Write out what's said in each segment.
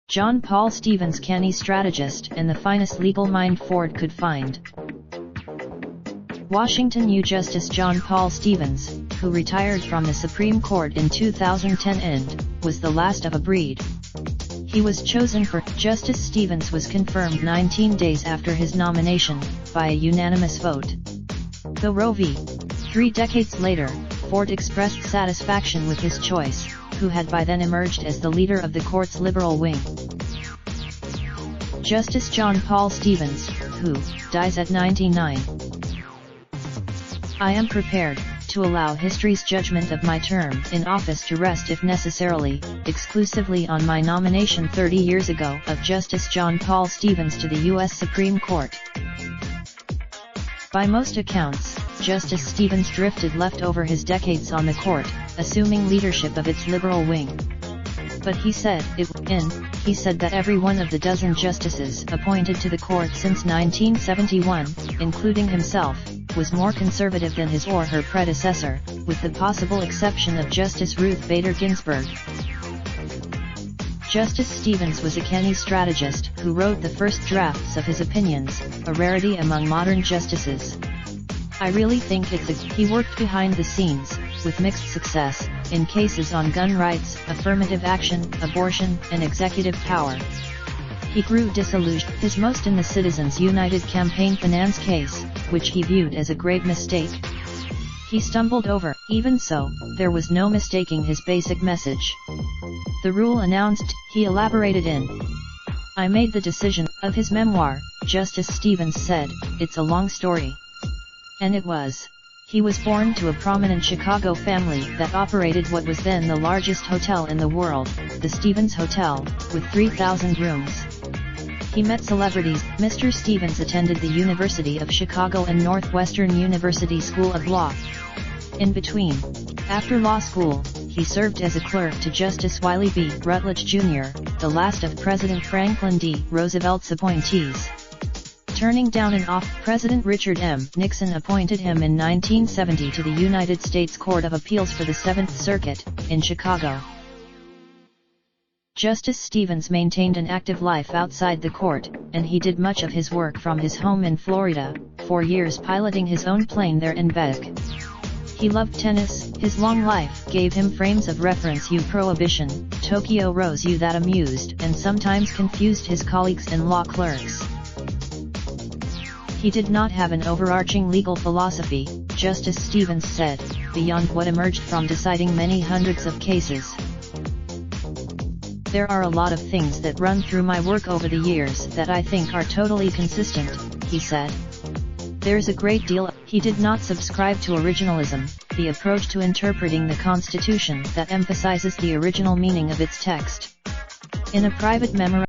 John Paul Stevens, Canny Strategist, and the finest legal mind Ford could find. Washington U. Justice John Paul Stevens, who retired from the Supreme Court in 2010 and was the last of a breed. He was chosen for Justice Stevens was confirmed 19 days after his nomination, by a unanimous vote. Though Roe v. 3 decades later, Ford expressed satisfaction with his choice, who had by then emerged as the leader of the court's liberal wing. Justice John Paul Stevens, who dies at 99. I am prepared to allow history's judgment of my term in office to rest if necessarily, exclusively on my nomination 30 years ago of Justice John Paul Stevens to the U.S. Supreme Court. By most accounts, Justice Stevens drifted left over his decades on the court, assuming leadership of its liberal wing. But he said that every one of the dozen justices appointed to the court since 1971, including himself, was more conservative than his or her predecessor, with the possible exception of Justice Ruth Bader Ginsburg. Justice Stevens was a canny strategist who wrote the first drafts of his opinions, a rarity among modern justices. I really think he worked behind the scenes, with mixed success, in cases on gun rights, affirmative action, abortion, and executive power. He grew disillusioned, his most in the Citizens United campaign finance case, which he viewed as a grave mistake. He stumbled over. Even so, there was no mistaking his basic message. The rule announced, he elaborated in I made the decision. Of his memoir, Justice Stevens said, "It's a long story." And it was. He was born to a prominent Chicago family that operated what was then the largest hotel in the world, the Stevens Hotel, with 3,000 rooms. He met celebrities. Mr. Stevens attended the University of Chicago and Northwestern University School of Law. In between, after law school, he served as a clerk to Justice Wiley B. Rutledge Jr., the last of President Franklin D. Roosevelt's appointees. Turning down an President Richard M. Nixon appointed him in 1970 to the United States Court of Appeals for the Seventh Circuit, in Chicago. Justice Stevens maintained an active life outside the court, and he did much of his work from his home in Florida, 4 years piloting his own plane there in Beck. He loved tennis. His long life gave him frames of reference: U Prohibition, Tokyo Rose U that amused and sometimes confused his colleagues and law clerks. He did not have an overarching legal philosophy, Justice Stevens said, beyond what emerged from deciding many hundreds of cases. There are a lot of things that run through my work over the years that I think are totally consistent, he said. There's a great deal. He did not subscribe to originalism, the approach to interpreting the Constitution that emphasizes the original meaning of its text. In a private memorandum,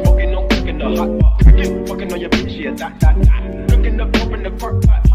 smoking, no cooking the hot pot. Fucking on your bitch, yeah, that. Looking up, open the park pot.